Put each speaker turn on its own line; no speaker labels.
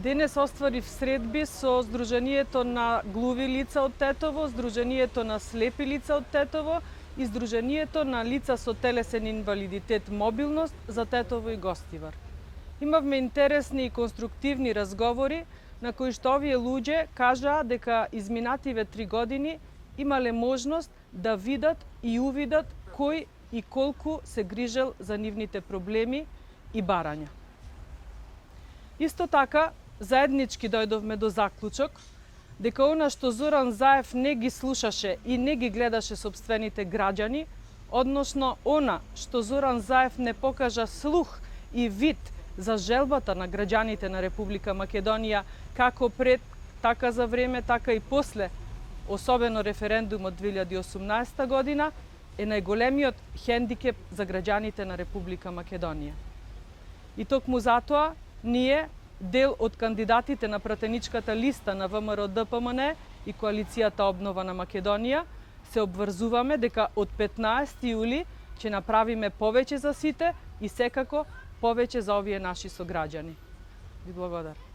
Денес остварив средби со Сдруженијето на глуви лица од Тетово, Сдруженијето на слепи лица од Тетово и Сдруженијето на лица со телесен инвалидитет мобилност за Тетово и Гостивар. Имавме интересни и конструктивни разговори на кои што овие луѓе кажаа дека изминативе 3 години имале можност да видат и увидат кој и колку се грижел за нивните проблеми и барања. Исто така, заеднички дојдовме до заклучок дека она што Зоран Заев не ги слушаше и не ги гледаше сопствените граѓани, односно она што Зоран Заев не покажа слух и вид за желбата на граѓаните на Република Македонија како пред, така за време, така и после, особено референдумот 2018 година, е најголемиот хендикеп за граѓаните на Република Македонија. И токму затоа, ние, дел од кандидатите на пратеничката листа на ВМРО-ДПМН и Коалицијата Обнова на Македонија, се обврзуваме дека од 15 јули ќе направиме повеќе за сите и секако повеќе за овие наши сограѓани. Ви благодарам.